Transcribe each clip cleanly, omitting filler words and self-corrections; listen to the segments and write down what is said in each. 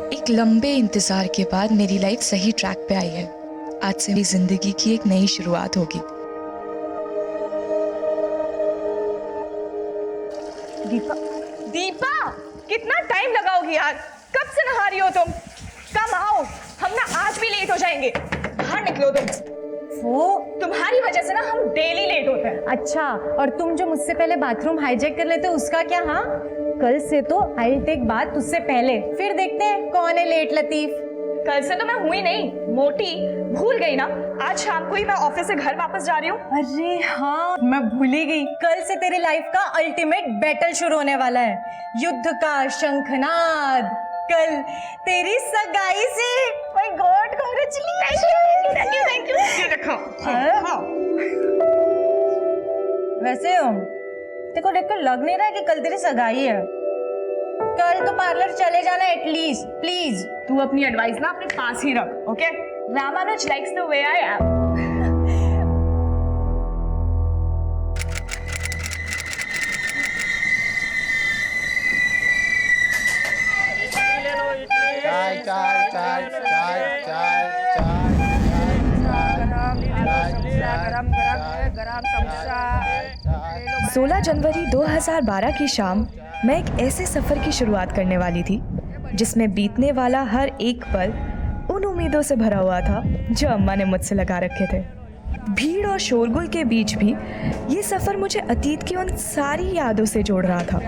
एक लंबे इंतजार के बाद मेरी लाइफ सही ट्रैक पे आई है। आज से मेरी जिंदगी की एक नई शुरुआत होगी। दीपा, दीपा, कितना टाइम लगाओगी यार? कब से नहा रही हो तुम? कम आओ, हम ना आज भी लेट हो जाएंगे। बाहर निकलो तुम। वो तुम्हारी वजह से ना हम डेली लेट होते हैं। अच्छा, और तुम जो मुझसे पहले बाथरूम हाईजैक कर लेते हो उसका क्या? हाँ, कल से तो आई टेक बात तुझसे पहले, फिर देखते हैं कौन है लेट लतीफ। कल से तो मैं हुई नहीं, मोटी। भूल गई ना, आज शाम को ही मैं ऑफिस से घर वापस जा रही हूँ। अरे हाँ, मैं भूल ही गई। कल से तेरी लाइफ का अल्टीमेट बैटल शुरू होने वाला है, युद्ध का शंखनाद। कल तेरी सगाई से। My God, congratulation. Thank you, thank you. ये रखो। वैसे देखो देखो लग नहीं रहा है कि कल तेरी सगाई है। कल तो पार्लर चले जाना एटलीस्ट, प्लीज। तू अपनी एडवाइस ना अपने पास ही रख, okay? Ramanuj likes the way I am. चाय चाय चाय चाय चाय चाय। 16 जनवरी 2012 की शाम मैं एक ऐसे सफ़र की शुरुआत करने वाली थी जिसमें बीतने वाला हर एक पल उन उम्मीदों से भरा हुआ था जो अम्मा ने मुझसे लगा रखे थे। भीड़ और शोरगुल के बीच भी ये सफ़र मुझे अतीत की उन सारी यादों से जोड़ रहा था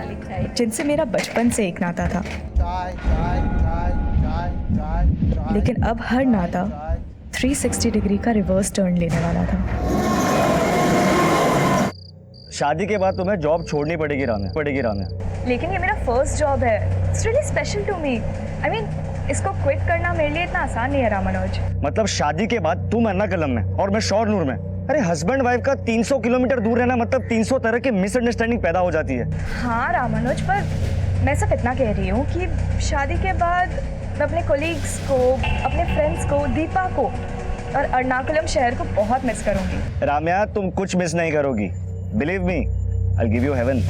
जिनसे मेरा बचपन से एक नाता था। लेकिन अब हर नाता 360 डिग्री का रिवर्स टर्न लेने वाला था। शादी के बाद तुम्हें जॉब छोड़नी पड़ेगी राना। लेकिन ये मेरा फर्स्ट जॉब है। It's really special to me. I mean, इसको क्विट करना मेरे लिए इतना आसान नहीं है रामानुज। मतलब शादी के बाद तुम एर्नाकुलम में और मैं शोरनूर में। अरे हस्बैंड वाइफ का 300 किलोमीटर दूर रहना मतलब 300 तरह की मिसअंडरस्टैंडिंग पैदा हो जाती है। हाँ रामानुज, पर मैं सिर्फ इतना कह रही हूँ कि शादी के बाद मैं अपने कोलीग्स को, अपने फ्रेंड्स को, दीपा को और एर्नाकुलम शहर को बहुत मिस करूंगी। राम्या, तुम कुछ मिस नहीं करोगी। Believe me, I will give you heaven.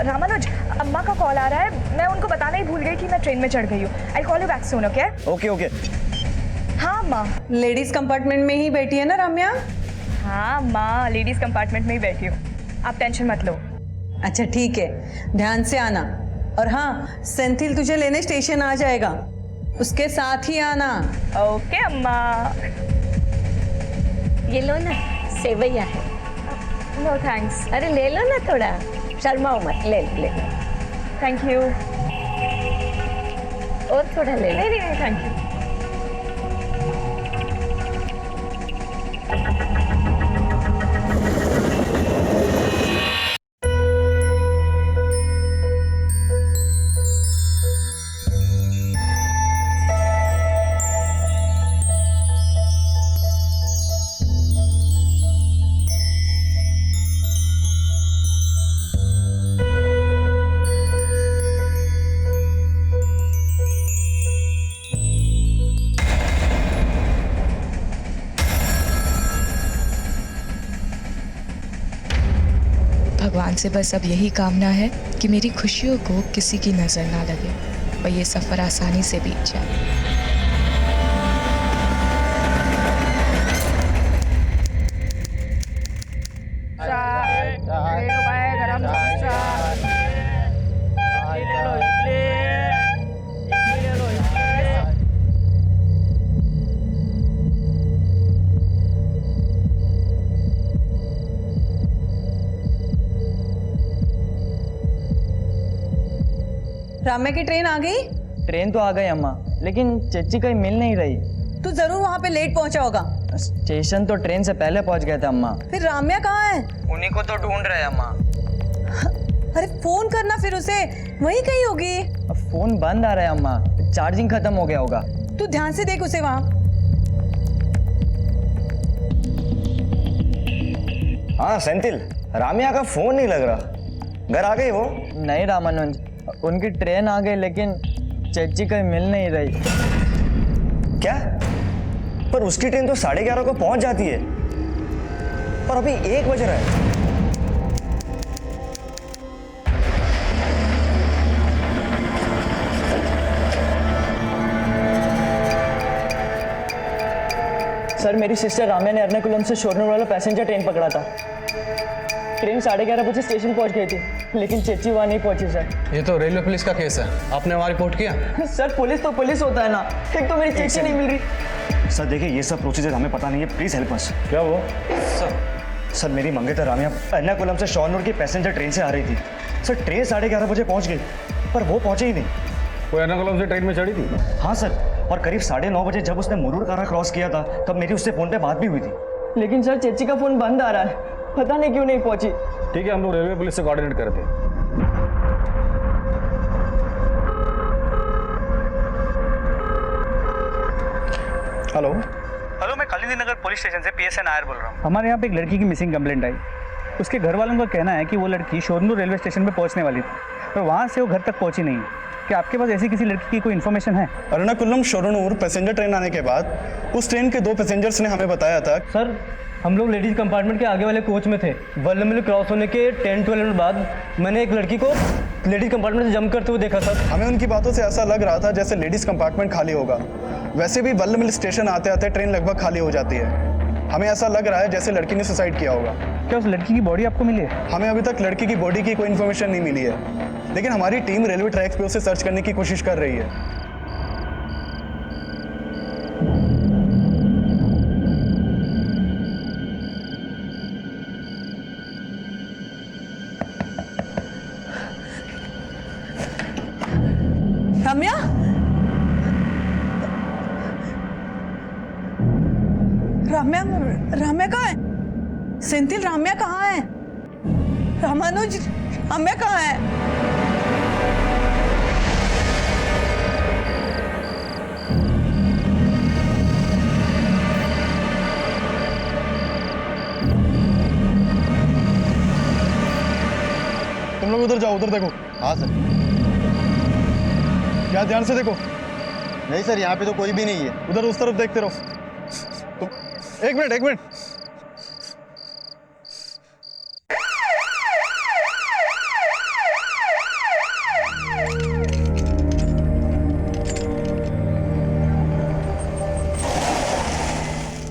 Ramanuj, अम्मा का कॉल आ रहा है। मैं उनको बताना ही भूल गई कि मैं ट्रेन में चढ़ गई हूँ। I call you back soon, okay? Okay. हाँ माँ। लेडीज कंपार्टमेंट में ही बैठी है ना राम्या? हाँ माँ, लेडीज कंपार्टमेंट में ही बैठी हूँ। आप टेंशन मत लो। अच्छा ठीक है, ध्यान से आना। और हाँ, सेंथिल तुझे लेने स्टेशन आ जाएगा, उसके साथ ही आना। ओके अम्मा। ये लो ना, सेवैया है। No thanks. अरे ले लो ना, थोड़ा शर्माओ मत, ले लो। Thank you. और थोड़ा ले लो। नहीं, थैंक यू। भगवान से बस अब यही कामना है कि मेरी खुशियों को किसी की नज़र ना लगे और ये सफ़र आसानी से बीत जाए। राम्या की ट्रेन आ गई? ट्रेन तो आ गई अम्मा, लेकिन चच्ची कहीं मिल नहीं रही। तू जरूर वहाँ पे लेट पहुँचा होगा। स्टेशन तो ट्रेन से पहले पहुँच गए थे अम्मा। फिर राम्या कहाँ है? उन्हीं को तो ढूंढ रहे हैं अम्मा। अरे फोन करना फिर उसे, वहीं कहीं होगी। अब फोन बंद आ रहा है अम्मा, चार्जिंग खत्म हो गया होगा। तू ध्यान से देख उसे वहाँ। हाँ सेंथिल, राम्या का फोन नहीं लग रहा। घर आ गई वो? नहीं रामानुज, उनकी ट्रेन आ गई लेकिन चच्ची कहीं मिल नहीं रही। क्या? पर उसकी ट्रेन तो 11:30 को पहुंच जाती है और अभी 1 बज रहा है। सर मेरी सिस्टर राम्या ने एर्नाकुलम से शोरनूर वाला पैसेंजर ट्रेन पकड़ा था। ट्रेन 11:30 बजे स्टेशन पहुंच गई थी, लेकिन चेची वहाँ नहीं पहुंची सर। ये तो रेलवे पुलिस का केस है, आपने वहाँ रिपोर्ट किया? सर पुलिस तो पुलिस होता है ना, एक तो मेरी चेची नहीं मिल रही। सर देखिए ये सब प्रोसीजर हमें पता नहीं है, प्लीज हेल्प अस। क्या वो? सर मेरी मंगेतर राम्या एर्नाकुलम से शोरनूर की पैसेंजर ट्रेन से आ रही थी। सर ट्रेन 11:30 बजे पहुंच गई, पर वो पहुंचे ही नहीं। वो एर्नाकुलम से ट्रेन में चढ़ी थी? हाँ सर, और करीब 9:30 बजे जब उसने मुरूर कारा क्रॉस किया था तब मेरी उससे फोन पे बात भी हुई थी। लेकिन सर चेची का फोन बंद आ रहा है, पता नहीं क्यों नहीं पहुंची। ठीक है, हम लोग रेलवे पुलिस से कोऑर्डिनेट करते हैं। हेलो, मैं कालिंदी नगर पुलिस स्टेशन से PSN नायर बोल रहा हूँ। हमारे यहाँ पे एक लड़की की मिसिंग कंप्लेंट आई। उसके घर वालों का कहना है कि वो लड़की शोरनूर रेलवे स्टेशन पे पहुँचने वाली थी, पर वहाँ से वो घर तक पहुँची नहीं। क्या आपके पास ऐसी किसी लड़की की कोई इन्फॉर्मेशन है? एर्नाकुलम शोरनूर पैसेंजर ट्रेन आने के बाद उस ट्रेन के 2 पैसेंजर्स ने हमें बताया था। सर हम लोग लेडीज कंपार्टमेंट के आगे वाले कोच में थे। वल्लमल क्रॉस होने के 10-12 मिनट बाद मैंने एक लड़की को लेडीज कंपार्टमेंट से जंप करते हुए देखा सर। हमें उनकी बातों से ऐसा लग रहा था जैसे लेडीज कंपार्टमेंट खाली होगा। वैसे भी वल्लमल स्टेशन आते आते ट्रेन लगभग खाली हो जाती है। हमें ऐसा लग रहा है जैसे लड़की ने सुसाइड किया होगा। क्या उस लड़की की बॉडी आपको मिली है? हमें अभी तक लड़की की बॉडी की कोई इन्फॉर्मेशन नहीं मिली है, लेकिन हमारी टीम रेलवे ट्रैक्स पे उसे सर्च करने की कोशिश कर रही है। राम्या, राम्या, राम्या कहाँ है? सेंथिल, राम्या कहाँ है? रामानुज, राम्या कहाँ है? तुम लोग उधर जाओ, उधर देखो। हाँ सर। क्या ध्यान से देखो। नहीं सर, यहाँ पे तो कोई भी नहीं है। उधर उस तरफ देखते रहो। तुम एक मिनट।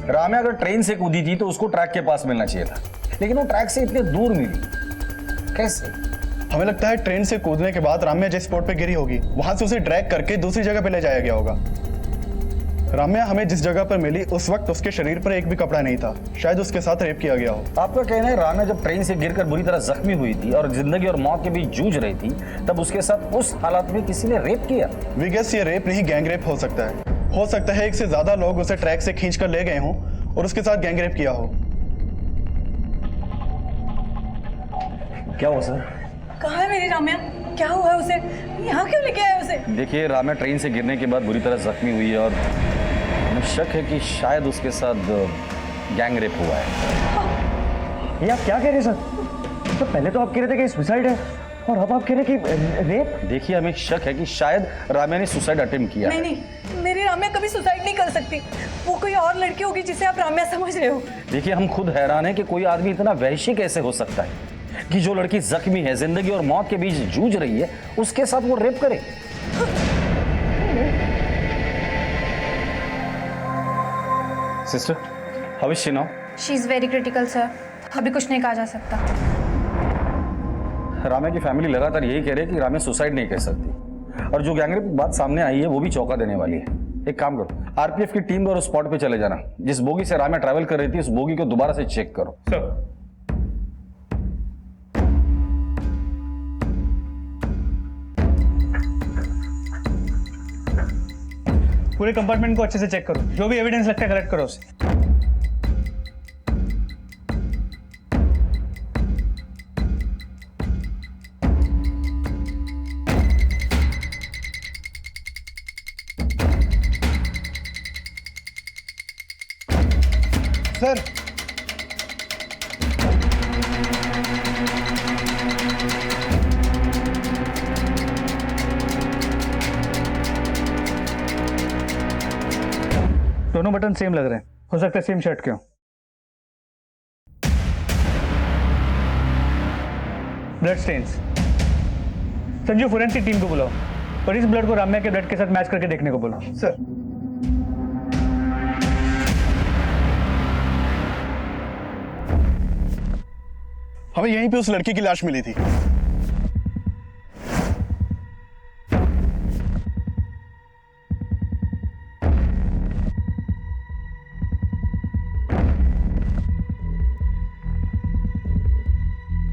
राम्या अगर ट्रेन से कूदी थी तो उसको ट्रैक के पास मिलना चाहिए था, लेकिन वो ट्रैक से इतने दूर मिली कैसे? हमें लगता है ट्रेन से कूदने के बाद राम्या जिस स्पॉट पे गिरी होगी वहां से उसे ड्रैग करके दूसरी जगह पे ले जाया गया होगा। राम्या हमें जिस जगह पर मिली उस वक्त उसके शरीर पर एक भी कपड़ा नहीं था। शायद उसके साथ रेप किया गया हो। आपका कहना है राम्या जब ट्रेन से गिरकर बुरी तरह जख्मी हुई थी और जिंदगी और मौत के बीच जूझ रही थी, तब उसके साथ उस हालात में किसी ने रेप किया? वी गेस ये रेप नहीं गैंग रेप हो सकता है। हो सकता है एक से ज्यादा लोग उसे ट्रैक से खींच कर ले गए हों और उसके साथ गैंग रेप किया हो। क्या हुआ सर? कहाँ है मेरी राम्या? क्या हुआ है उसे? यहाँ क्यों लेके आए उसे? देखिए राम्या ट्रेन से गिरने के बाद बुरी तरह जख्मी हुई है और हमें शक है कि शायद उसके साथ गैंग रेप हुआ है। ये आप क्या कह रहे हैं सर? तो पहले तो आप कह रहे थे कि सुसाइड है और अब आप कह रहे हैं कि रेप। देखिए हमें शक है कि शायद राम्या ने सुसाइड अटेम्प्ट किया। नहीं, मेरी राम्या कभी सुसाइड नहीं कर सकती। वो कोई और लड़की होगी जिसे आप राम्या समझ रहे हो। देखिए हम खुद हैरान हैं कि कोई आदमी इतना वैश्य कैसे हो सकता है कि जो लड़की जख्मी है, जिंदगी और मौत के बीच जूझ रही है, उसके साथ वो रेप करे। Sister, how is she now? She is very critical sir, अभी कुछ नहीं कहा जा सकता। राम्या की फैमिली लगातार यही कह रही है कि राम्या सुसाइड नहीं कर सकती, और जो गैंगरेप की बात सामने आई है वो भी चौंका देने वाली है। एक काम करो, आरपीएफ की टीम और स्पॉट पे चले जाना। जिस बोगी से राम्या ट्रैवल कर रही थी उस बोगी को दोबारा से चेक करो। सर, पूरे कंपार्टमेंट को अच्छे से चेक करो, जो भी एविडेंस लगता है कलेक्ट करो उसे। सर, दोनों बटन सेम लग रहे हैं, हो सकता है सेम शर्ट के हो। Blood stains. Sanju, forensic team को बुलाओ और इस ब्लड को राम्या के ब्लड के साथ मैच करके देखने को बोलो। सर। हमें यहीं पे उस लड़की की लाश मिली थी।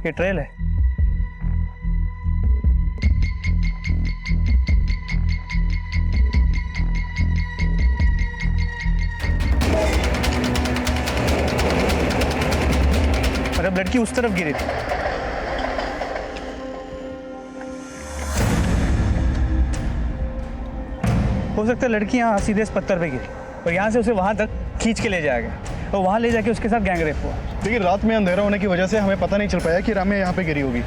ये ट्रेल है। और अब लड़की उस तरफ गिरी थी। हो सकता है लड़की यहाँ सीधे इस पत्थर पे गिरी और यहाँ से उसे वहां तक खींच के ले जाया गया और वहां ले जाके उसके साथ गैंग रेप हुआ। लेकिन रात में अंधेरा होने की वजह से हमें पता नहीं चल पाया कि राम्या यहाँ पे गिरी होगी।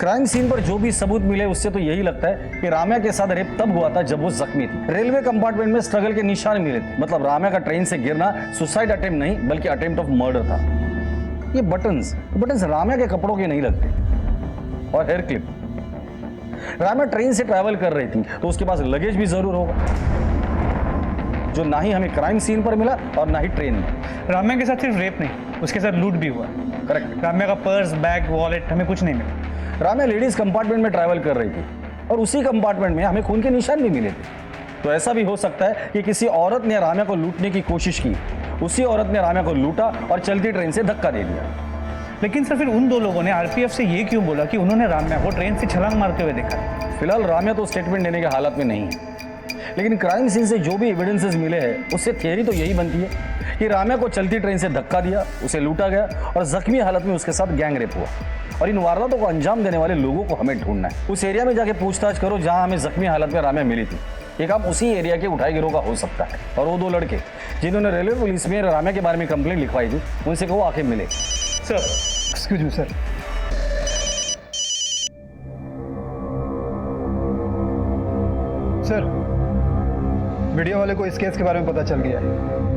क्राइम सीन पर जो भी सबूत मिले उससे तो यही लगता है कि राम्या के साथ रेप तब हुआ था जब वो जख्मी थी। रेलवे कंपार्टमेंट में स्ट्रगल के निशान मिले थे, मतलब राम्या का ट्रेन से गिरना सुसाइड अटेम्प्ट नहीं बल्कि अटेम्प्ट ऑफ मर्डर था। ये बटन्स राम्या के कपड़ों के नहीं लगते। और हेयर क्लिप, राम्या ट्रेन से ट्रैवल कर रही थी तो उसके पास लगेज भी जरूर होगा, जो ना ही हमें क्राइम सीन पर मिला और ना ही ट्रेन में। राम्या के साथ सिर्फ रेप नहीं, उसके साथ लूट भी हुआ। करेक्ट। राम्या का पर्स, बैग, वॉलेट हमें कुछ नहीं मिला। राम्या लेडीज कंपार्टमेंट में ट्रैवल कर रही थी और उसी कंपार्टमेंट में हमें खून के निशान भी मिले थे। तो ऐसा भी हो सकता है कि किसी औरत ने राम्या को लूटने की कोशिश की, उसी औरत ने राम्या को लूटा और चलती ट्रेन से धक्का दे दिया। लेकिन सर फिर उन दो लोगों ने आरपीएफ से ये क्यों बोला कि उन्होंने राम्या को ट्रेन से छलांग मारते हुए देखा? फिलहाल राम्या तो स्टेटमेंट देने के हालत में नहीं है, लेकिन क्राइम सीन से जो भी एविडेंसेस मिले हैं उससे थियरी तो यही बनती है कि राम्या को चलती ट्रेन से धक्का दिया, उसे लूटा गया और जख्मी हालत में उसके साथ गैंग रेप हुआ। और इन वारदातों को अंजाम देने वाले लोगों को हमें ढूंढना है। उस एरिया में जाके पूछताछ करो जहां हमें जख्मी हालत में राम्या मिली थी। ये काम उसी एरिया के उठाई गिरोह का हो सकता है। और वो दो लड़के जिन्होंने रेलवे पुलिस में राम्या के बारे में कंप्लेंट लिखवाई थी, उनसे कहो आके मिले। Sir excuse me sir. Sir, video वाले को इस केस के बारे में पता चल गया है।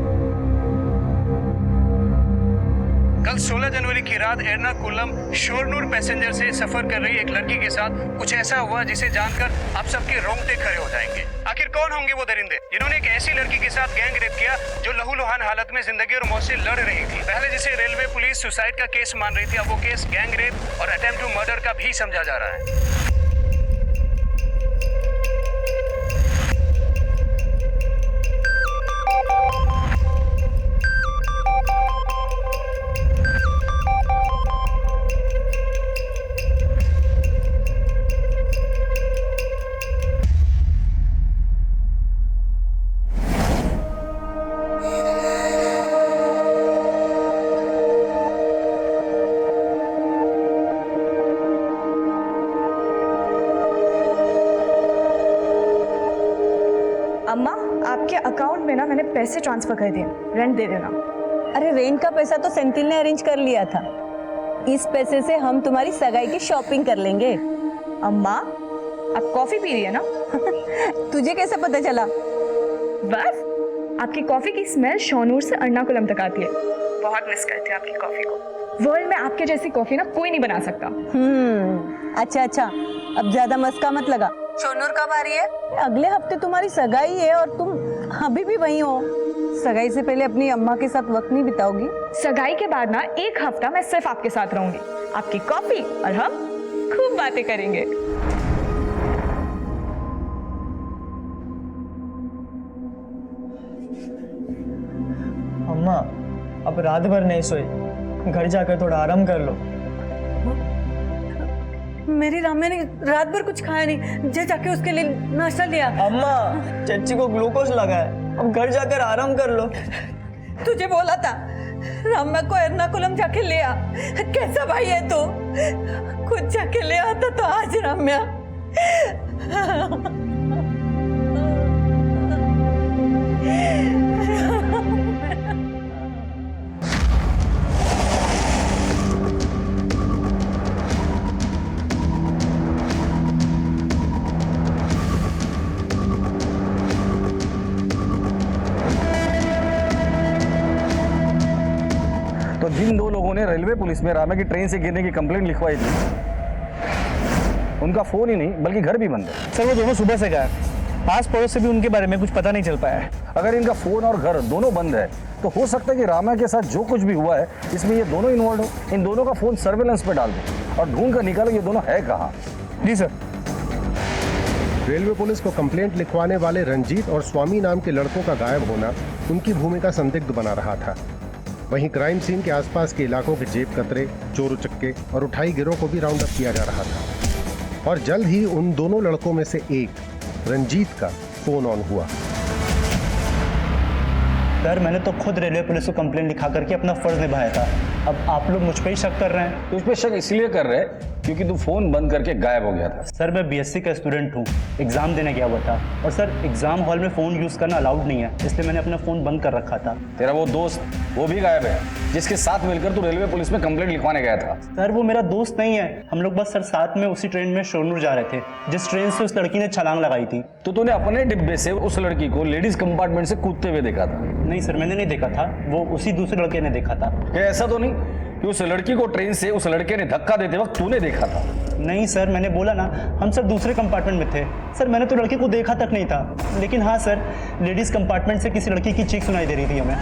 कल 16 जनवरी की रात एर्नाकुलम शोरनूर पैसेंजर से सफर कर रही एक लड़की के साथ कुछ ऐसा हुआ जिसे जानकर आप सबके रोंगटे खड़े हो जाएंगे। आखिर कौन होंगे वो दरिंदे जिन्होंने एक ऐसी लड़की के साथ गैंग रेप किया जो लहूलुहान हालत में जिंदगी और मौत से लड़ रही थी। पहले जिसे रेलवे पुलिस सुसाइड का केस मान रही थी, अब वो केस गैंग रेप और अटेम्प्ट टू मर्डर का भी समझा जा रहा है। अम्मा, आपके अकाउंट में ना मैंने पैसे ट्रांसफर कर दिए, रेंट दे देना। अरे रेंट का पैसा तो सेंथिल ने अरेंज कर लिया था। इस पैसे से हम तुम्हारी सगाई की शॉपिंग कर लेंगे। अम्मा, आप कॉफी पी रही है ना? तुझे कैसे पता चला? बस आपकी कॉफी की स्मेल शोनूर से एर्नाकुलम तक आती है। बहुत मिस करती हूँ आपकी कॉफी को। वर्ल्ड में आपके जैसी कॉफी ना कोई नहीं बना सकता। अच्छा, अब ज्यादा मस्का मत लगा। शोनूर कब आ रही है? अगले हफ्ते तुम्हारी सगाई है और तुम अभी भी वहीं हो। सगाई से पहले अपनी अम्मा के साथ वक्त नहीं बिताओगी? सगाई के बाद ना एक हफ्ता मैं सिर्फ आपके साथ रहूंगी, आपकी कॉफी और हम खूब बातें करेंगे। अम्मा, अब रात भर नहीं सोई, घर जाकर थोड़ा आराम कर लो। मेरी राम्या ने रात भर कुछ खाया नहीं, जाके उसके लिए नाश्ता लिया। अम्मा, चच्ची को ग्लूकोज लगा है, अब घर जाकर आराम कर लो। तुझे बोला था राम्या को एर्नाकुलम जाके ले आ। कैसा भाई है तू? खुद जाके ले आता तो आज राम्या। जिन दो लोगों ने रेलवे पुलिस में राम्या की ट्रेन से गिरने की कंप्लेंट लिखवाई थी उनका फोन ही नहीं बल्कि घर भी बंद है। सर वो दोनों सुबह से गायब, पास पड़ोस से भी उनके बारे में कुछ पता नहीं चल पाया है। अगर इनका फोन और घर दोनों बंद है तो हो सकता है कि राम्या के साथ जो कुछ भी हुआ है इसमें ये दोनों इन्वॉल्व हो। इन दोनों का फोन सर्वेलेंस पे डाल दो और ढूंढ कर निकालो ये दोनों है कहाँ। जी सर। रेलवे पुलिस को कंप्लेंट लिखवाने वाले रंजीत और स्वामी नाम के लड़कों का गायब होना उनकी भूमिका संदिग्ध बना रहा था। वहीं क्राइम सीन के आसपास के इलाकों के जेब कतरे, चोर उचक्के और उठाई गिरोह को भी राउंड अप किया जा रहा था और जल्द ही उन दोनों लड़कों में से एक रंजीत का फोन ऑन हुआ। सर मैंने तो खुद रेलवे पुलिस को कंप्लेंट लिखा करके अपना फर्ज निभाया था। अब आप लोग मुझ पे ही शक कर रहे हैं। तुझ पे शक इसलिए कर रहे हैं क्योंकि तू फोन बंद करके गायब हो गया था। सर मैं बीएससी का स्टूडेंट हूँ, एग्जाम देने गया हुआ था और सर एग्जाम हॉल में फ़ोन यूज़ करना अलाउड नहीं है, इसलिए मैंने अपना फ़ोन बंद कर रखा था। तेरा वो दोस्त वो भी गायब है जिसके साथ मिलकर तू रेलवे पुलिस में कंप्लेंट लिखवाने गया था। सर वो मेरा दोस्त नहीं है, हम लोग बस सर साथ में उसी ट्रेन में शोरनूर जा रहे थे जिस ट्रेन से उस लड़की ने छलांग लगाई थी। तो तूने अपने डिब्बे से उस लड़की को लेडीज कंपार्टमेंट से कूदते हुए देखा था? नहीं सर मैंने नहीं देखा था, वो उसी दूसरे लड़के ने देखा था। क्या ऐसा तो नहीं कि उस लड़की को ट्रेन से उस लड़के ने धक्का देते वक्त तूने देखा था? नहीं सर मैंने बोला ना हम सर दूसरे कंपार्टमेंट में थे। सर मैंने तो लड़की को देखा तक नहीं था, लेकिन हाँ सर लेडीज कंपार्टमेंट से किसी लड़की की चीख सुनाई दे रही थी हमें।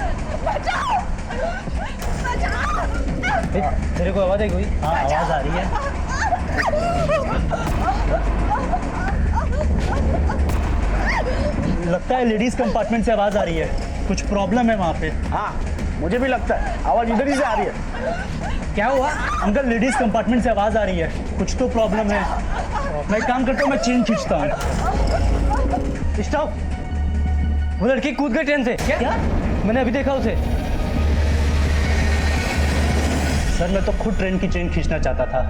तेरे को आवाज आई कोई? हाँ आवाज आ रही है। लगता है लेडीज कंपार्टमेंट से आवाज आ रही है, कुछ प्रॉब्लम है वहाँ पे। हाँ मुझे भी लगता है आवाज इधर ही से आ रही है। क्या हुआ अंकल? लेडीज कंपार्टमेंट से आवाज आ रही है, कुछ तो प्रॉब्लम है। मैं एक काम करता हूँ, मैं चेन खींचता हूँ। स्टॉप! वो लड़की कूद गई ट्रेन से। क्या? मैंने अभी देखा उसे। सर मैं तो खुद ट्रेन की चेन खींचना चाहता था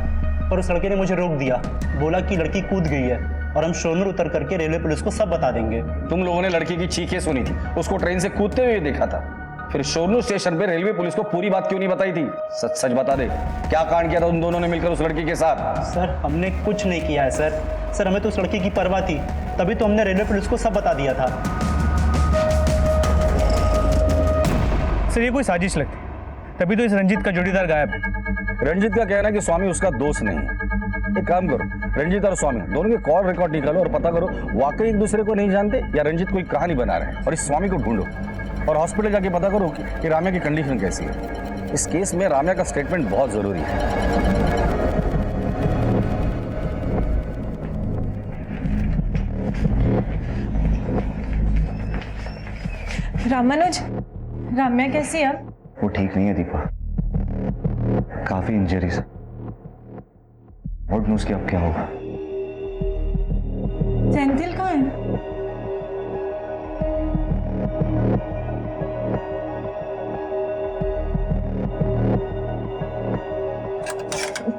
पर उस लड़के ने मुझे रोक दिया, बोला कि लड़की कूद गई है और हम शोरनूर उतर करके रेलवे पुलिस को सब बता देंगे। तुम लोगों ने लड़की की चीखें सुनी थी, उसको ट्रेन से कूदते हुए देखा था, फिर शोरनूर स्टेशन पे रेलवे पुलिस को पूरी बात क्यों नहीं बताई थी? सच सच बता दे, क्या कांड किया था उन दोनों ने मिलकर उस लड़की के साथ? सर हमने कुछ नहीं किया है सर। सर हमें तो उस लड़की की परवाह थी, तभी तो हमने रेलवे पुलिस को सब बता दिया था। सर ये कोई साजिश लगती, तभी तो इस रंजीत का जोड़ीदार गायब है। रंजीत का कहना है कि स्वामी उसका दोस्त नहीं है। एक काम करो, रंजीत और स्वामी दोनों के कॉल रिकॉर्ड निकालो और पता करो वाकई एक दूसरे को नहीं जानते या रंजीत कोई कहानी बना रहे हैं, और इस स्वामी को ढूंढो और हॉस्पिटल जाके पता करो कि राम्या की कंडीशन कैसी है। इस केस में राम्या का स्टेटमेंट बहुत जरूरी है। रामानुज, राम्या कैसी है? वो ठीक नहीं है दीपा, काफी इंजरीज है। और न्यूज की अब क्या होगा? सेंथिल कहाँ है?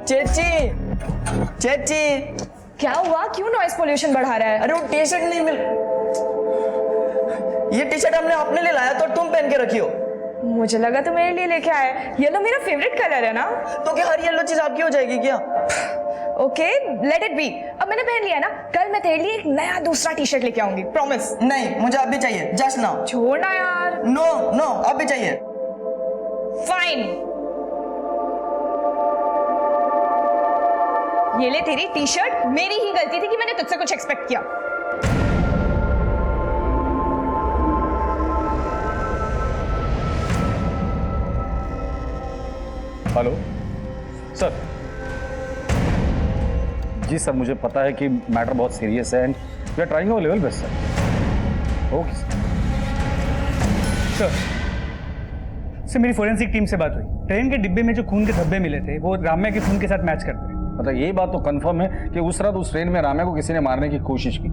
चेची, चेची, क्या हुआ? क्यों नॉइस पोल्यूशन बढ़ा रहा है? अरे वो टी शर्ट नहीं मिल, ये टी शर्ट हमने अपने लिए लाया तो तुम पहन के रखी हो। मुझे लगा तो मेरे लिए लेके आए। येलो मेरा फेवरेट कलर है ना। तो क्या हर येलो चीज आपकी हो जाएगी क्या? Okay let it be. अब मैंने पहन लिया ना, कल मैं तेरे लिए एक नया दूसरा टी शर्ट लेके आऊंगी, प्रॉमिस। नहीं मुझे अब भी चाहिए, जस्ट नाउ। छोड़ना यार। नो नो अब भी चाहिए। फाइन, ये ले तेरी टी शर्ट। मेरी ही गलती थी कि मैंने तुझसे कुछ एक्सपेक्ट किया। Hello sir. जी सर मुझे पता है कि मैटर बहुत सीरियस है and we are trying our level best sir. Okay sir मेरी फोरेंसिक टीम से बात हुई, ट्रेन के डिब्बे में जो खून के धब्बे मिले थे वो राम्या के खून के साथ मैच करते हैं। मतलब ये बात तो कंफर्म है कि उस रात उस ट्रेन में राम्या को किसी ने मारने की कोशिश की,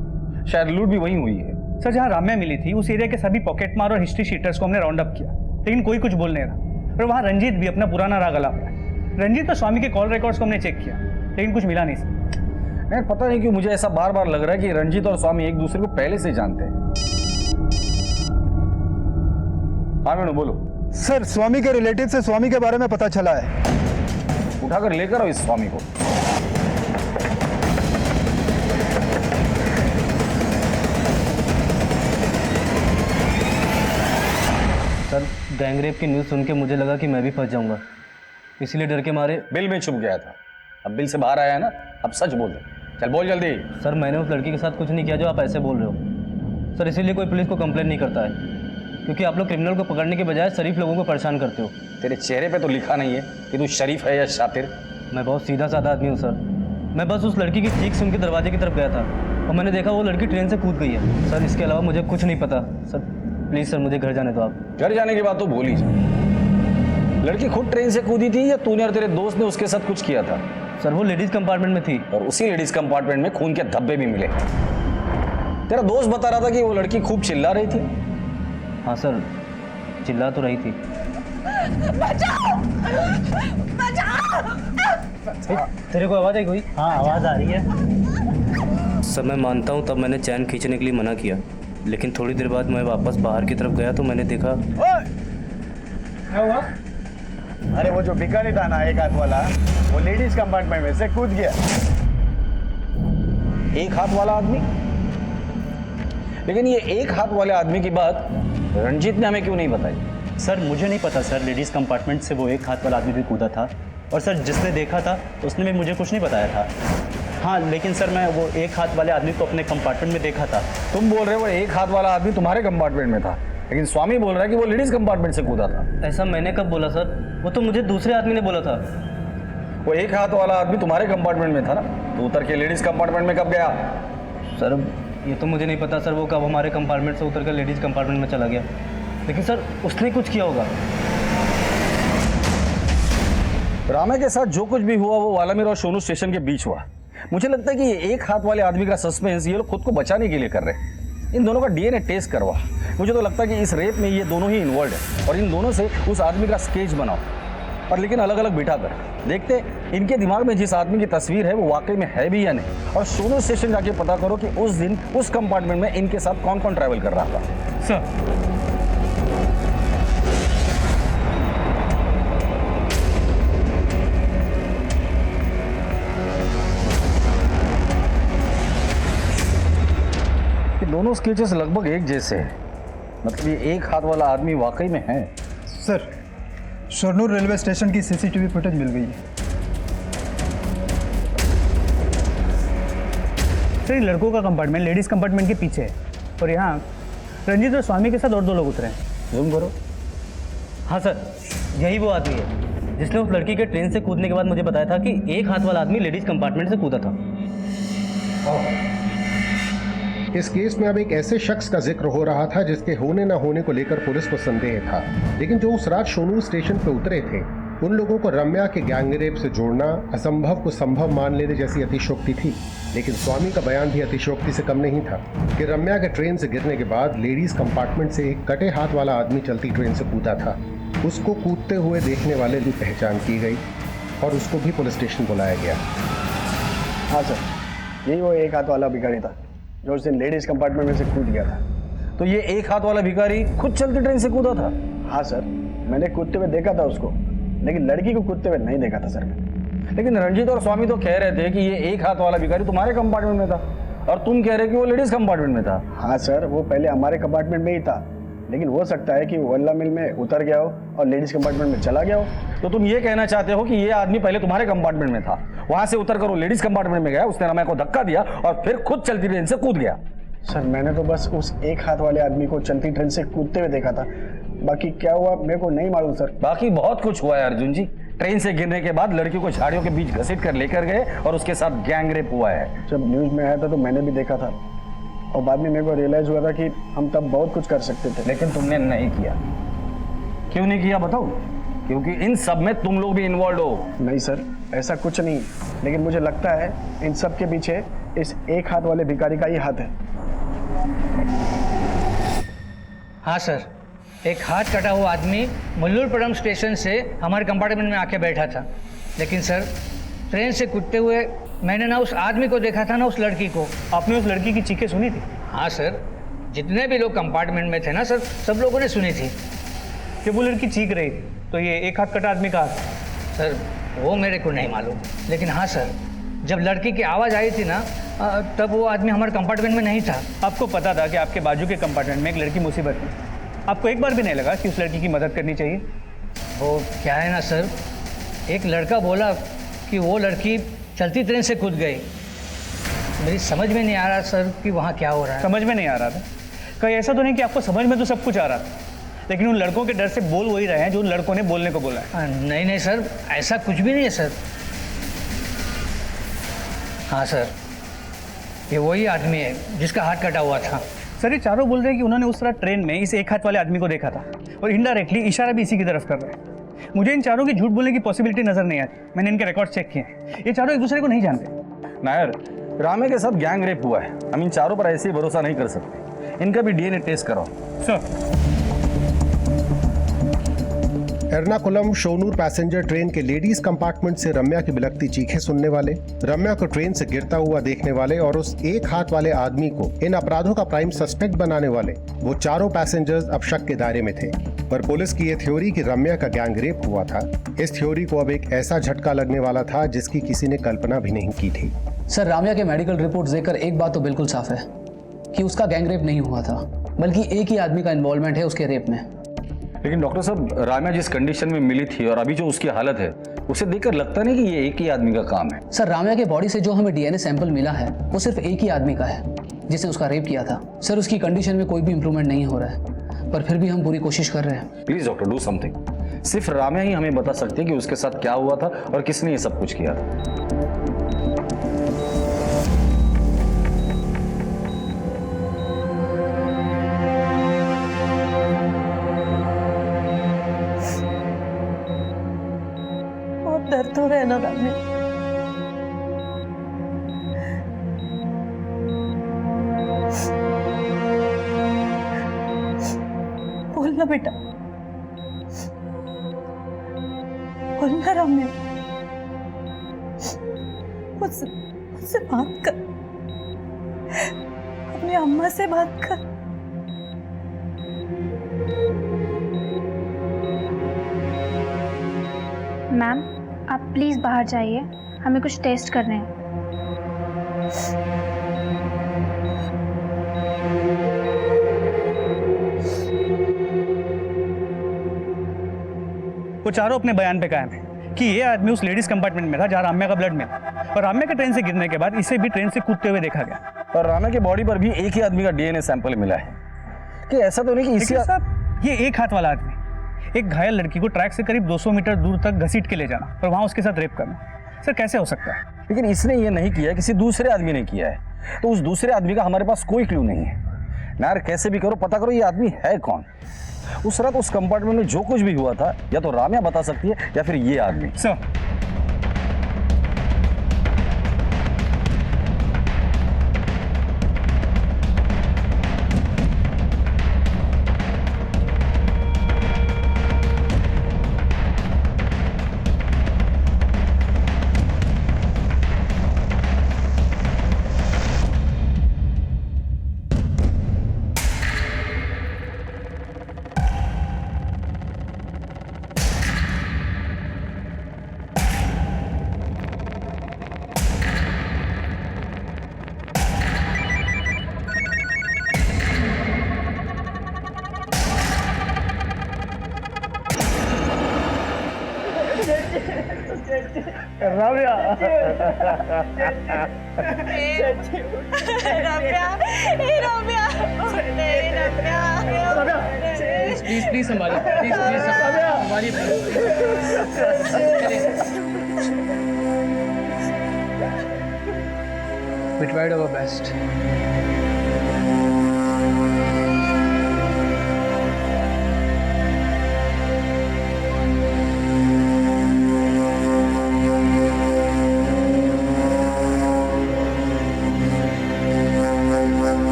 शायद लूट भी वहीं हुई है। सर जहाँ राम्या मिली थी उस एरिया के सभी पॉकेट मार और हिस्ट्री शीटर्स को हमने राउंड अप किया, लेकिन कोई कुछ बोल नहीं रहा। और वहाँ रंजीत भी अपना पुराना राग अलाप रहा है। रंजीत और स्वामी के कॉल रिकॉर्ड्स को हमने चेक किया, लेकिन कुछ मिला नहीं सर। नहीं पता नहीं क्यों मुझे ऐसा बार बार लग रहा है कि रंजीत और स्वामी एक दूसरे को पहले से जानते हैं। हाँ मेनू बोलो। सर स्वामी के रिलेटिव से स्वामी के बारे में पता चला है। उठाकर लेकर आओ इस स्वामी को। सर गैंगरेप की न्यूज़ सुन के मुझे लगा कि मैं भी फंस जाऊंगा, इसीलिए डर के मारे बिल में छुप गया था। अब बिल से बाहर आया है ना, अब सच बोल दे, चल बोल जल्दी। सर मैंने उस लड़की के साथ कुछ नहीं किया जो आप ऐसे बोल रहे हो सर, इसीलिए कोई पुलिस को कंप्लेंट नहीं करता है, क्योंकि आप लोग क्रिमिनल को पकड़ने के बजाय शरीफ लोगों को परेशान करते हो। तेरे चेहरे पे तो लिखा नहीं है कि तू शरीफ है या शातिर। मैं बहुत सीधा साधा आदमी हूँ सर। मैं बस उस लड़की की चीख सुन के दरवाजे की तरफ गया था और मैंने देखा वो लड़की ट्रेन से कूद गई है सर। इसके अलावा मुझे कुछ नहीं पता सर। प्लीज़ सर मुझे घर जाने दो आप। घर जाने की बात तो भूल ही जा। लड़की खुद ट्रेन से कूदी थी या तूने और तेरे दोस्त ने उसके साथ कुछ किया था? सर वो लेडीज़ कंपार्टमेंट में थी और उसी लेडीज कंपार्टमेंट में खून के धब्बे भी मिले। तेरा दोस्त बता रहा था कि वो लड़की खूब चिल्ला रही थी। हाँ सर, चिल्ला तो रही थी। बचाओ! बचाओ! तेरे को आवाज़ आई कोई? हाँ आवाज़ आ रही है। सर मैं मानता हूँ तब मैंने चैन खींचने के लिए मना किया, लेकिन थोड़ी देर बाद मैं वापस बाहर की तरफ गया तो मैंने देखा। क्या हुआ? अरे वो जो भिखारी था ना एक हाथ वाला, वो लेडीज कंपार्टमेंट में से कूद गया। एक हाथ वाला आदमी? लेकिन ये एक हाथ वाले आदमी की बात रंजीत ने हमें क्यों नहीं बताई? सर मुझे नहीं पता सर, लेडीज़ कंपार्टमेंट से वो एक हाथ वाला आदमी भी कूदा था और सर जिसने देखा था उसने भी मुझे कुछ नहीं बताया था। हाँ लेकिन सर मैं वो एक हाथ वाले आदमी को अपने कंपार्टमेंट में देखा था। तुम बोल रहे हो एक हाथ वाला आदमी तुम्हारे कंपार्टमेंट में था, लेकिन स्वामी बोल रहा है कि वो लेडीज कंपार्टमेंट से कूदा था। ऐसा मैंने कब बोला सर? वो तो मुझे दूसरे आदमी ने बोला था। वो एक हाथ वाला आदमी तुम्हारे कंपार्टमेंट में था ना, तो उतर के लेडीज कंपार्टमेंट में कब गया? सर ये तो मुझे नहीं पता सर, वो कब हमारे कंपार्टमेंट से उतर कर लेडीज़ कंपार्टमेंट में चला गया, लेकिन सर उसने कुछ किया होगा। रामे के साथ जो कुछ भी हुआ वो वालामीर और सोनू स्टेशन के बीच हुआ। मुझे लगता है कि ये एक हाथ वाले आदमी का सस्पेंस ये लोग खुद को बचाने के लिए कर रहे हैं। इन दोनों का डीएनए टेस्ट करवा। मुझे तो लगता है कि इस रेप में ये दोनों ही इन्वॉल्व है और इन दोनों से उस आदमी का स्केच बनाओ, और लेकिन अलग अलग बिठा कर देखते इनके दिमाग में जिस आदमी की तस्वीर है वो वाकई में है भी या नहीं। और सोनू स्टेशन जाके पता करो कि उस दिन उस कंपार्टमेंट में इनके साथ कौन कौन ट्रैवल कर रहा था। सर दोनों स्केचेस लगभग एक जैसे हैं, मतलब ये एक हाथ वाला आदमी वाकई में है। सर शोरनूर रेलवे स्टेशन की सीसीटीवी फुटेज मिल गई है। सर ये लड़कों का कंपार्टमेंट लेडीज़ कंपार्टमेंट के पीछे है और यहाँ रंजीत और स्वामी के साथ और 2 लोग उतरे हैं। जूम करो। हाँ सर, यही वो आदमी है जिसने उस लड़की के ट्रेन से कूदने के बाद मुझे बताया था कि एक हाथ वाला आदमी लेडीज़ कंपार्टमेंट से कूदा था। इस केस में अब एक ऐसे शख्स का जिक्र हो रहा था जिसके होने न होने को लेकर पुलिस को संदेह था, लेकिन जो उस रात शोनूर स्टेशन पर उतरे थे उन लोगों को रम्या के गैंग रेप से जोड़ना असंभव को संभव मान लेने जैसी अतिशयोक्ति थी। लेकिन स्वामी का बयान भी अतिशयोक्ति से कम नहीं था कि रम्या के ट्रेन से गिरने के बाद लेडीज कंपार्टमेंट से एक कटे हाथ वाला आदमी चलती ट्रेन से कूदा था। उसको कूदते हुए देखने वाले की पहचान की गई और उसको भी पुलिस स्टेशन बुलाया गया। हाँ सर, यही वो एक हाथ वाला भिखारी था जो उस दिन लेडीज कंपार्टमेंट में से कूद गया था। तो ये एक हाथ वाला भिखारी खुद चलती ट्रेन से कूदा था? हाँ सर, मैंने कूदते हुए देखा था उसको, लेकिन लड़की को कूदते हुए नहीं देखा था सर। लेकिन रंजीत और स्वामी तो कह रहे थे कि ये एक हाथ वाला भिखारी तुम्हारे कंपार्टमेंट में था और तुम कह रहे कि वो लेडीज कंपार्टमेंट में था। हाँ सर, वो पहले हमारे कंपार्टमेंट में ही था, लेकिन हो सकता है कि वो वल्ला मिल में उतर गया हो और लेडीज कंपार्टमेंट में चला गया हो। तो तुम ये कहना चाहते हो कि ये आदमी पहले तुम्हारे कंपार्टमेंट में था, वहां से उतर कर वो लेडीज कंपार्टमेंट में गया, उसने रम्या को धक्का दिया और फिर खुद चलती ट्रेन से कूद गया। सर मैंने तो बस उस एक हाथ वाले आदमी को चलती ट्रेन से कूदते हुए देखा था, बाकी क्या हुआ मेरे को नहीं मालूम सर। बाकी बहुत कुछ हुआ है अर्जुन जी। ट्रेन से गिरने के बाद लड़की को झाड़ियों के बीच घसीट कर लेकर गए और उसके साथ गैंग रेप हुआ है। जब न्यूज में आया था तो मैंने भी देखा था और बाद में मेरे को रियलाइज हुआ था कि हम तब बहुत कुछ कर सकते थे, लेकिन तुमने नहीं किया। क्यों नहीं किया बताओ? क्योंकि इन सब में तुम लोग भी इन्वॉल्व हो। नहीं सर, ऐसा कुछ नहीं, लेकिन मुझे लगता है इन सब के पीछे इस एक हाथ वाले भिखारी का ही हाथ है। हाँ सर, एक हाथ कटा हुआ आदमी मल्लूरपुरम स्टेशन से हमारे कंपार्टमेंट में आके बैठा था, लेकिन सर ट्रेन से कूदते हुए मैंने ना उस आदमी को देखा था ना उस लड़की को। आपने उस लड़की की चीखें सुनी थी? हाँ सर, जितने भी लोग कंपार्टमेंट में थे ना सर, सब लोगों ने सुनी थी। कि वो लड़की चीख रही तो ये एक हाथ कटा आदमी का? सर वो मेरे को नहीं मालूम, लेकिन हाँ सर जब लड़की की आवाज़ आई थी ना तब वो आदमी हमारे कंपार्टमेंट में नहीं था। आपको पता था कि आपके बाजू के कंपार्टमेंट में एक लड़की मुसीबत में, आपको एक बार भी नहीं लगा कि उस लड़की की मदद करनी चाहिए? वो क्या है ना सर, एक लड़का बोला कि वो लड़की चलती ट्रेन से कूद गई मेरी समझ में नहीं आ रहा सर कि वहाँ क्या हो रहा है। समझ में नहीं आ रहा था? कहीं ऐसा तो नहीं कि आपको समझ में तो सब कुछ आ रहा था, लेकिन उन लड़कों के डर से बोल वही रहे हैं जो उन लड़कों ने बोलने को बोला है। नहीं नहीं सर, ऐसा कुछ भी नहीं है सर। हाँ सर, ये वही आदमी है जिसका हाथ कटा हुआ था। सर ये चारों बोल रहे हैं कि उन्होंने उस तरह ट्रेन में इस एक हाथ वाले आदमी को देखा था और इनडायरेक्टली इशारा भी इसी की तरफ कर रहे हैं। मुझे इन चारों की झूठ बोलने की पॉसिबिलिटी नजर नहीं आती। मैंने इनके रिकॉर्ड चेक किए हैं, ये चारों एक दूसरे को नहीं जानते। नायर, रामे के साथ गैंग रेप हुआ है, हम इन चारों पर ऐसे ही भरोसा नहीं कर सकते। इनका भी डीएनए टेस्ट कराओ। सर एर्नाकुलम शोनूर पैसेंजर ट्रेन के लेडीज कंपार्टमेंट से रम्या की बिलखती चीखें सुनने वाले, रम्या को ट्रेन से गिरता हुआ देखने वाले और उस एक हाथ वाले आदमी को इन अपराधों का प्राइम सस्पेक्ट बनाने वाले वो चारों पैसेंजर्स अब शक के दायरे में थे। पर पुलिस की ये थ्योरी कि रम्या का गैंग रेप हुआ था, इस थ्योरी को अब एक ऐसा झटका लगने वाला था जिसकी किसी ने कल्पना भी नहीं की थी। सर, राम्या के मेडिकल रिपोर्ट्स देखकर एक बात तो बिल्कुल साफ है कि उसका गैंग रेप नहीं हुआ था, बल्कि एक ही आदमी का इन्वॉल्वमेंट है उसके रेप में। लेकिन डॉक्टर साहब, राम्या जिस कंडीशन में मिली थी और अभी जो उसकी हालत है, उसे देखकर लगता नहीं कि ये एक ही आदमी का काम है। सर, राम्या के बॉडी से जो हमें डीएनए सैंपल मिला है वो सिर्फ एक ही आदमी का है जिसने उसका रेप किया था। सर, उसकी कंडीशन में कोई भी इंप्रूवमेंट नहीं हो रहा है, पर फिर भी हम पूरी कोशिश कर रहे हैं। Please doctor, do something. सिर्फ राम्या ही हमें बता सकती है कि उसके साथ क्या हुआ था और किसने ये सब कुछ किया था। दर्द हो रहा है ना राम्या? बोलना बेटा, बोलना राम्या, मुझसे बात कर, अपनी अम्मा से बात कर। मैम, आप प्लीज़ बाहर जाइए, हमें कुछ टेस्ट करने हैं। वो चारों अपने बयान पे कायम है कि ये आदमी उस लेडीज कंपार्टमेंट में था जहाँ राम्या का ब्लड मिला, और राम्या के ट्रेन से गिरने के बाद इसे भी ट्रेन से कूदते हुए देखा गया। और राम्या के बॉडी पर भी एक ही आदमी का डीएनए सैंपल मिला है। कि ऐसा तो नहीं कि इसी साहब, ये एक हाथ वाला आदमी एक घायल लड़की को ट्रैक से करीब 200 मीटर दूर तक घसीट के ले जाना और वहां उसके साथ रेप करना, सर कैसे हो सकता है? लेकिन इसने ये नहीं किया, किसी दूसरे आदमी ने किया है, तो उस दूसरे आदमी का हमारे पास कोई क्लू नहीं है। यार कैसे भी करो पता करो ये आदमी है कौन। उस रात उस कंपार्टमेंट में जो कुछ भी हुआ था या तो राम्या बता सकती है या फिर ये आदमी। सर राम्या, प्लीज प्लीज संभालिए, प्लीज प्लीज संभालिए। We tried our best.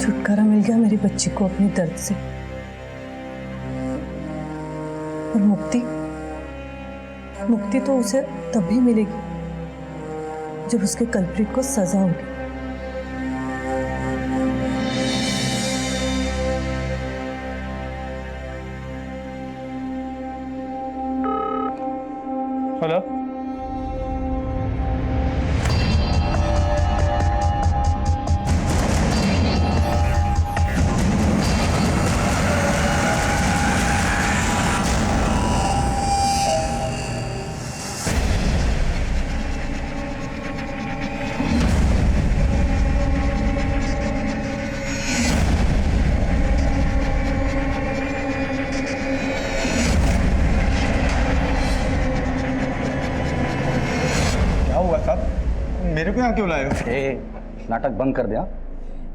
छुटकारा मिल गया मेरी बच्ची को अपने दर्द से, और मुक्ति तो उसे तभी मिलेगी जब उसके कल्प्रिट को सजा होगी। हेलो, यहाँ क्यों लाए हो? नाटक बंद कर दिया।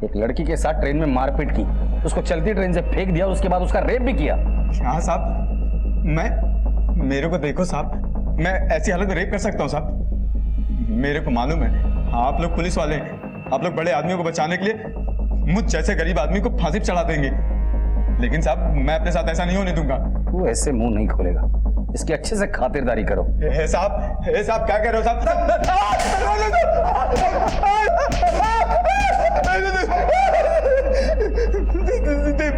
एक लड़की के साथ ट्रेन में मारपीट की, उसको चलती ट्रेन से फेंक दिया, उसके बाद उसका रेप भी किया। हाँ साहब, मेरे को देखो साहब, मैं ऐसी हालत में रेप कर सकता हूँ साहब? मेरे को मालूम है आप लोग पुलिस वाले हैं, आप लोग बड़े आदमियों को बचाने के लिए मुझ जैसे गरीब आदमी को फांसी पे चढ़ा देंगे, लेकिन साहब मैं अपने साथ ऐसा नहीं होने दूंगा। तू ऐसे मुंह नहीं खोलेगा, इसकी अच्छे से खातिरदारी करो। साहब क्या कह रहे हो साहब?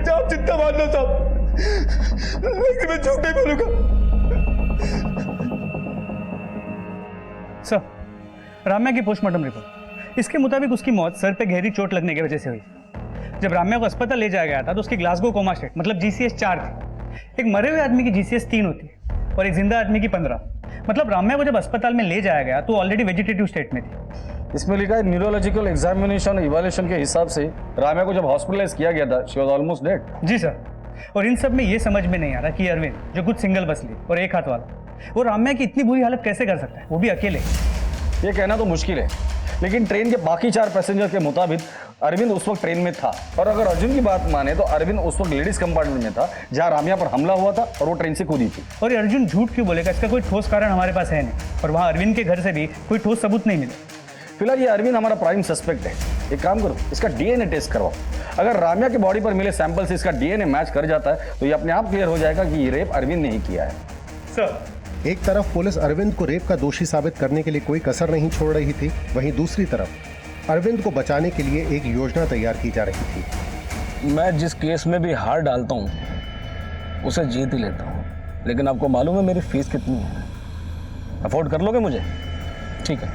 आप जितना मान लो साहब, लेकिन मैं झूठ नहीं बोलूंगा। सर, राम्या की पोस्टमार्टम रिपोर्ट, इसके मुताबिक उसकी मौत सर पे गहरी चोट लगने की वजह से हुई। जब राम्या को अस्पताल ले जाया गया था तो उसकी ग्लासगो कोमा स्टेट मतलब GCS 4 थी। एक मरे हुए आदमी की GCS 3 होती है और एक जिंदा आदमी की 15। मतलब राम्या को जब अस्पताल में ले जाया गया तो ऑलरेडी वेजिटेटिव स्टेट में थी। इसमें लिखा है न्यूरोलॉजिकल एग्जामिनेशन इवैल्यूएशन के हिसाब से राम्या को जब हॉस्पिटलाइज किया गया था, शी वाज ऑलमोस्ट डेड। जी सर, और इन सब में ये समझ में नहीं आ रहा कि अरविंद जो खुद सिंगल बसली और एक हाथ वाला, वो राम्या की इतनी बुरी हालत कैसे कर सकता है, वो भी अकेले। ये कहना तो मुश्किल है, लेकिन ट्रेन के बाकी 4 पैसेंजर के मुताबिक अरविंद उस वक्त ट्रेन में था। और अगर अर्जुन की बात माने तो अरविंद उस वक्त लेडीज कंपार्टमेंट में था जहां राम्या पर हमला हुआ था और वो ट्रेन से कूदी थी। और ये अर्जुन झूठ क्यों बोलेगा? इसका कोई ठोस कारण हमारे पास है नहीं, और वहाँ अरविंद के घर से भी कोई ठोस सबूत नहीं मिले। फिलहाल ये अरविंद हमारा प्राइम सस्पेक्ट है। एक काम करो, इसका डीएनए टेस्ट करवाओ। अगर राम्या के बॉडी पर मिले सैंपल से इसका डीएनए मैच कर जाता है तो ये अपने आप क्लियर हो जाएगा कि ये रेप अरविंद ने ही किया है। सर, एक तरफ पुलिस अरविंद को रेप का दोषी साबित करने के लिए कोई कसर नहीं छोड़ रही थी, वहीं दूसरी तरफ अरविंद को बचाने के लिए एक योजना तैयार की जा रही थी। मैं जिस केस में भी हार डालता हूँ उसे जीत ही लेता हूँ, लेकिन आपको मालूम है मेरी फीस कितनी है? अफोर्ड कर लोगे मुझे? ठीक है,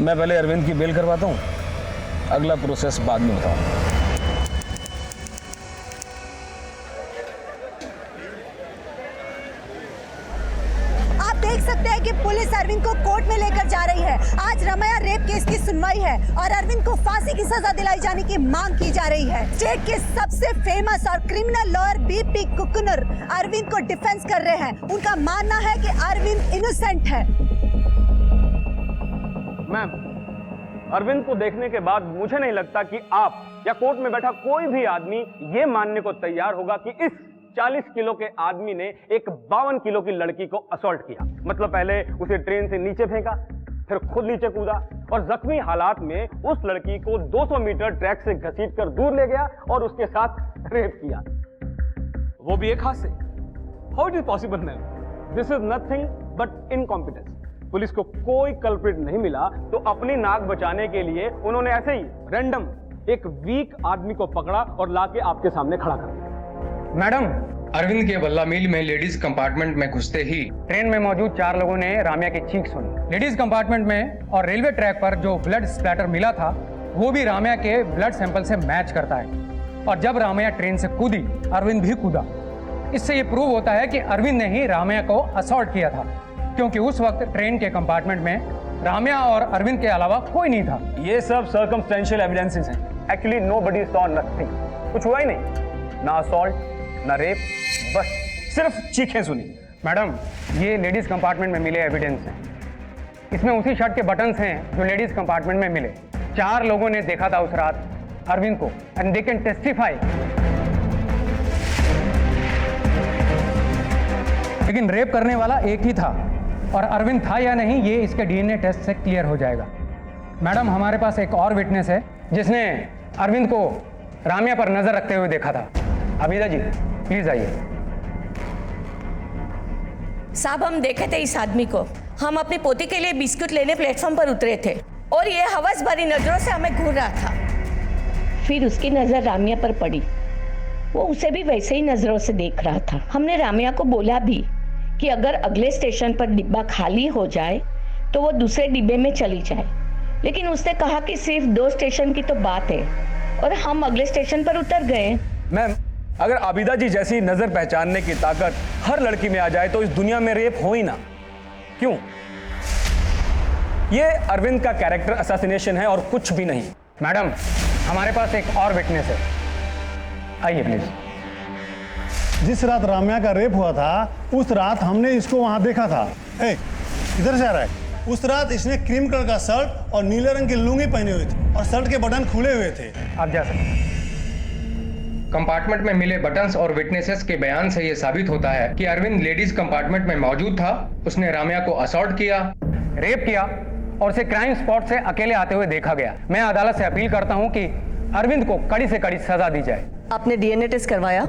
मैं पहले अरविंद की बेल करवाता हूँ, अगला प्रोसेस बाद में बताऊँ। देख सकते हैं कि पुलिस अरविंद को कोर्ट में लेकर जा रही है। आज राम्या रेप केस की सुनवाई है और अरविंद को फांसी की सजा दिलाई जाने की मांग की जा रही है। स्टेट के सबसे फेमस और क्रिमिनल लॉयर BP कुकुनर अरविंद को डिफेंस कर रहे हैं। उनका मानना है कि अरविंद इनोसेंट है। मैम, अरविंद को देखने के बाद मुझे नहीं लगता कि आप या कोर्ट में बैठा कोई भी आदमी ये मानने को तैयार होगा कि इस 40 किलो के आदमी ने एक 52 किलो की लड़की को असॉल्ट किया। मतलब पहले उसे ट्रेन से नीचे फेंका, फिर खुद नीचे कूदा और जख्मी हालात में उस लड़की को 200 मीटर ट्रैक से घसीटकर दूर ले गया और उसके साथ रेप किया, वो भी एक हाथ से। How it is possible ma'am? This is nothing but incompetence. Police को कोई कल्प्रिट नहीं मिला तो अपनी नाक बचाने के लिए उन्होंने ऐसे ही रैंडम एक वीक आदमी को पकड़ा और लाके आपके सामने खड़ा कर दिया। मैडम, अरविंद के बल्ला मिल में लेडीज कंपार्टमेंट में घुसते ही ट्रेन में मौजूद 4 लोगों ने राम्या की चीख सुनी। लेडीज कंपार्टमेंट में और रेलवे ट्रैक पर जो ब्लड स्प्लैटर मिला था वो भी राम्या के ब्लड सैंपल से मैच करता है। और जब राम्या ट्रेन से कूदी, अरविंद भी कूदा। इससे ये प्रूव होता है कि अरविंद ने ही राम्या को असॉल्ट किया था, क्योंकि उस वक्त ट्रेन के कंपार्टमेंट में राम्या और अरविंद के अलावा कोई नहीं था। ये सब सर्कमस्टेंशियल एविडेंसेस हैं। Actually nobody saw nothing. कुछ हुआ ही नहीं, ना असॉल्ट ना रेप, बस सिर्फ चीखें सुनी। मैडम, ये लेडीज कंपार्टमेंट में मिले एविडेंस हैं। इसमें उसी शर्ट के बटन्स हैं जो लेडीज कंपार्टमेंट में मिले। 4 लोगों ने देखा था उस रात अरविंद को, एंड दे कैन टेस्टिफाई। लेकिन रेप करने वाला एक ही था, और अरविंद था या नहीं ये इसके डीएनए टेस्ट से क्लियर हो जाएगा। मैडम, हमारे पास एक और विटनेस है जिसने अरविंद को राम्या पर नजर रखते हुए देखा था। अबीदा जी, प्लीज आइए। साहब, हम देखे थे इस आदमी को। हम अपनी पोती के लिए बिस्कुट लेने प्लेटफॉर्म पर उतरे थे और ये हवस भरी नजरों से हमें घूर रहा था। फिर उसकी नजर राम्या पर पड़ी। वो उसे भी वैसे ही नजरों से देख रहा था। हमने राम्या को बोला भी कि अगर अगले स्टेशन पर डिब्बा खाली हो जाए तो वो दूसरे डिब्बे में चली जाए, लेकिन उसने कहा कि सिर्फ 2 स्टेशन की तो बात है और हम अगले स्टेशन पर उतर गए। मैम, अगर आबिदा जी जैसी नजर पहचानने की ताकत हर लड़की में आ जाए तो इस दुनिया में रेप हो ही ना। क्यों? ये अरविंद का कैरेक्टर असैसिनेशन है और कुछ भी नहीं। मैडम, हमारे पास एक और विटनेस है। आइए प्लीज। जिस रात राम्या का रेप हुआ था उस रात हमने इसको वहां देखा था। इधर से आ रहा है। उस रात इसने क्रीम कलर का शर्ट और नीले रंग की लुंगी पहनी हुई थी और शर्ट के बटन खुले हुए थे। आप जा सकते हैं। कंपार्टमेंट में मिले बटन्स और विटनेसेस के बयान से यह साबित होता है कि अरविंद लेडीज कंपार्टमेंट में मौजूद था। उसने राम्या को असॉल्ट किया, रेप किया और उसे क्राइम स्पॉट से अकेले आते हुए देखा गया। मैं अदालत से अपील करता हूं कि अरविंद को कड़ी से कड़ी सजा दी जाए। आपने डीएनए टेस्ट करवाया?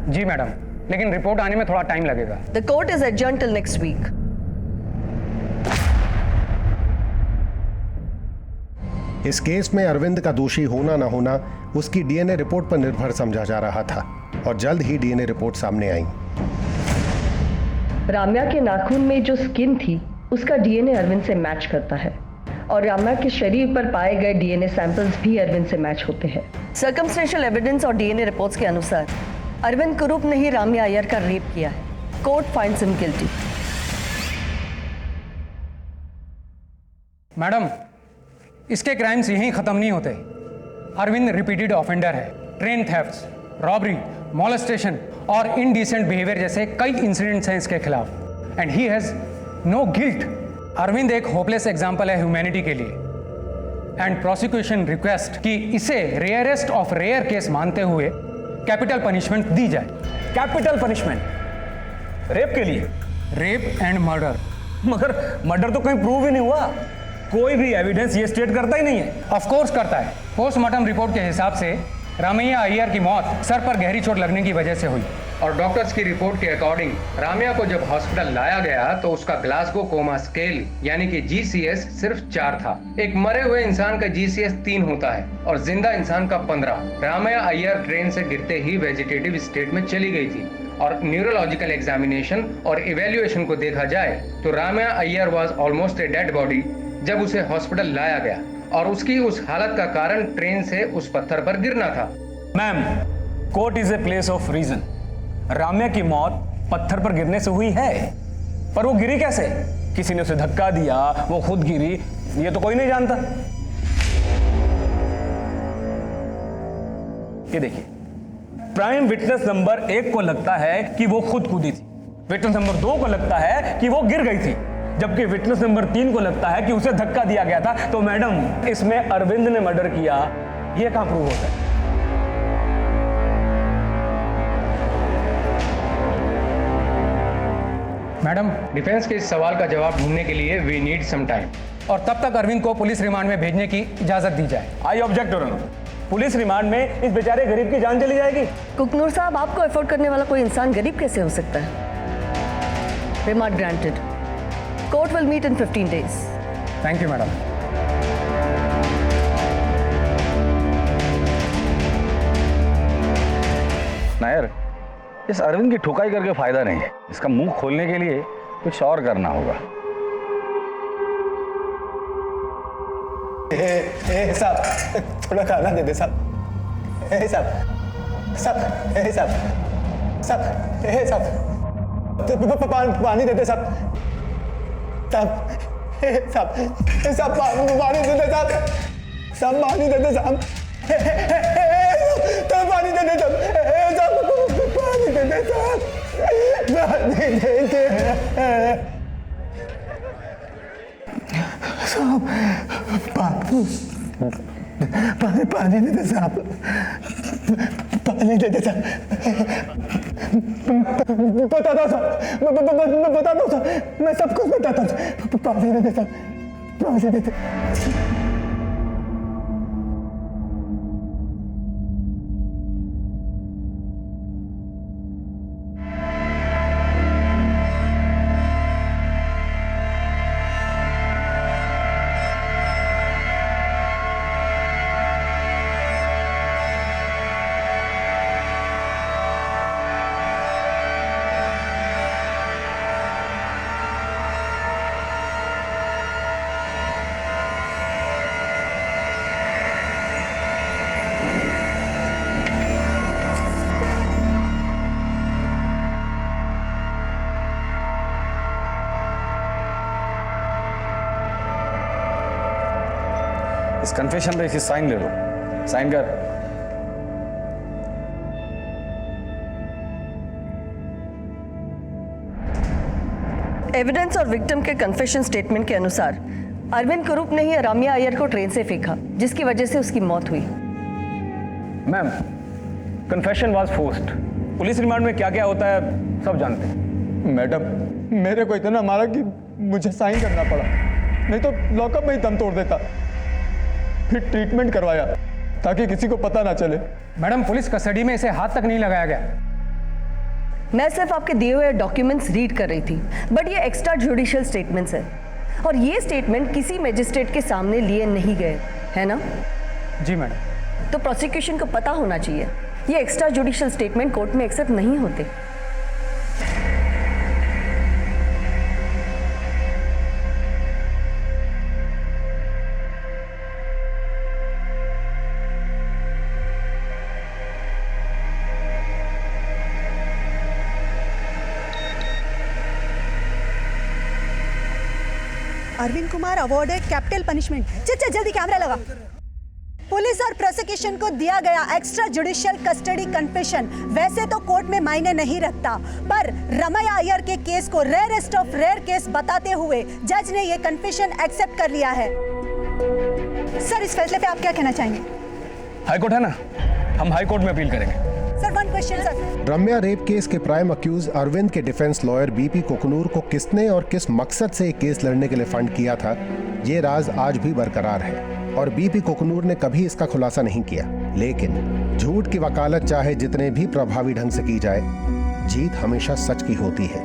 जी मैडम, लेकिन रिपोर्ट आने में थोड़ा टाइम लगेगा। The court is adjourned till next week. इस केस में अरविंद का दोषी होना ना होना उसकी डीएनए रिपोर्ट पर निर्भर समझा जा रहा था और जल्द ही डीएनए रिपोर्ट सामने आई। राम्या के नाखून में जो स्किन थी उसका डीएनए अरविंद से मैच करता है और राम्या के शरीर पर पाए गए डीएनए सैंपल्स भी अरविंद से मैच होते हैं। सर्कमस्टेंशियल एविडेंस और डीएनए रिपोर्ट्स के अनुसार अरविंद कुरूप ने ही राम्या अय्यर का रेप किया है। Court finds him guilty. Madam, इसके क्राइम्स यहीं खत्म नहीं होते। अरविंद रिपीटेड ऑफेंडर है। ट्रेन थेफ्ट्स, रॉबरी, मॉलेस्टेशन और इनडिसेंट बिहेवियर जैसे कई इंसिडेंट्स हैं इसके खिलाफ and he has no guilt. Arvind एक होपलेस एग्जाम्पल है ह्यूमैनिटी के लिए एंड प्रोसिक्यूशन रिक्वेस्ट कि इसे रेयरेस्ट ऑफ रेयर केस मानते हुए कैपिटल पनिशमेंट दी जाए। कैपिटल पनिशमेंट रेप के लिए? Rape and murder. मगर मर्डर तो कहीं प्रूव ही नहीं हुआ। कोई भी एविडेंस ये स्टेट करता ही नहीं है। ऑफ कोर्स करता है। पोस्टमार्टम रिपोर्ट के हिसाब से रामैया अय्यर की मौत सर पर गहरी चोट लगने की वजह से हुई और डॉक्टर्स की रिपोर्ट के अकॉर्डिंग राम्या को जब हॉस्पिटल लाया गया तो उसका ग्लासगो कोमा स्केल यानी कि जीसीएस सिर्फ 4 था। एक मरे हुए इंसान का जीसीएस 3 होता है और जिंदा इंसान का 15। राम्या अय्यर ट्रेन से गिरते ही वेजिटेटिव स्टेट में चली गई थी और न्यूरोलॉजिकल एग्जामिनेशन और इवेल्युएशन को देखा जाए तो Ramya Iyer was almost a dead body जब उसे हॉस्पिटल लाया गया और उसकी उस हालत का कारण ट्रेन से उस पत्थर पर गिरना था। Ma'am, court is a place of reason. Ramya की मौत पत्थर पर गिरने से हुई है, पर वो गिरी कैसे? किसी ने उसे धक्का दिया, वो खुद गिरी, ये तो कोई नहीं जानता। ये देखिए, प्राइम विटनेस नंबर 1 को लगता है कि वो खुद कूदी थी, विटनेस नंबर 2 को लगता है कि वो गिर गई थी, जबकि विटनेस नंबर 3 को लगता है कि उसे धक्का दिया गया था। तो मैडम, इसमें अरविंद ने मर्डर किया, ये कहां प्रूव होता है? मैडम, डिफेंस के इस सवाल का जवाब ढूंढने के लिए वी नीड सम टाइम और तब तक अरविंद को पुलिस रिमांड में भेजने की इजाजत दी जाए। I object your honour. Police remand में इस बेचारे गरीब की जान चली जाएगी। कुकनूर साहब, आपको अफोर्ड करने वाला कोई इंसान गरीब कैसे हो सकता है? Remand granted. Court will meet in 15 days। Thank you madam. Nair, इस अरविंद की ठुकाई करके फायदा नहीं है। इसका मुंह खोलने के लिए कुछ और करना होगा। साहब, थोड़ा खाना दे दे साहब। साहब साहब साहब साहब साहब पानी दे दे साहब। साहब साहब पानी दे दे साहब। साहब पानी दे दे साहब। तो पानी दे दे साहब। पानी दे दे साहब। पानी दे दे साहब। पानी दे दे साहब। पानी दे दे साहब। बताता साहब, बताता साहब, मैं सब कुछ बताता हूँ। पानी दे दे साहब, पानी दे दे। इस कन्फेशन पे इसकी साइन ले लो। साइन कर। एविडेंस और विक्टिम के कन्फेशन स्टेटमेंट के अनुसार अरविंद कुरूप ने ही राम्या अय्यर को ट्रेन से फेंका, जिसकी वजह से उसकी मौत हुई। Ma'am, confession was forced. Police remand में क्या क्या होता है सब जानते हैं। मैडम, मेरे को इतना मारा कि मुझे साइन करना पड़ा, नहीं तो लॉकअप में ही दम तोड़ देता। फिर ट्रीटमेंट करवाया ताकि किसी को पता ना चले। मैडम, पुलिस कस्टडी में इसे हाथ तक नहीं लगाया गया। मैं सिर्फ आपके दिए हुए डॉक्यूमेंट्स रीड कर रही थी, बट ये एक्स्ट्रा जुडिशियल स्टेटमेंट्स है और ये स्टेटमेंट किसी मजिस्ट्रेट के सामने लिए नहीं गए, है ना? जी मैडम। तो प्रोसिक्यूशन को पता होना चाहिए ये एक्स्ट्रा जुडिशियल स्टेटमेंट कोर्ट में एक्सेप्ट नहीं होते। Arvind Kumar awarded capital punishment. चल जल्दी कैमरा लगा। पुलिस और प्रोसिक्यूशन को दिया गया एक्स्ट्रा जुडिशियल कस्टडी कन्फेशन वैसे तो कोर्ट में मायने नहीं रखता, पर रमैया अय्यर के केस को रेयरेस्ट ऑफ रेयर केस बताते हुए जज ने यह कन्फेशन एक्सेप्ट कर लिया है। सर, इस फैसले पे आप क्या कहना चाहेंगे? हाईकोर्ट है ना, हम हाईकोर्ट में अपील करेंगे। Sir, one question sir. Ramya rape case के प्राइम अक्यूज अरविंद के डिफेंस लॉयर बीपी कोकनूर को किसने और किस मकसद से एक केस लड़ने के लिए फंड किया था, ये राज आज भी बरकरार है और बीपी कोकनूर ने कभी इसका खुलासा नहीं किया। लेकिन झूठ की वकालत चाहे जितने भी प्रभावी ढंग से की जाए, जीत हमेशा सच की होती है।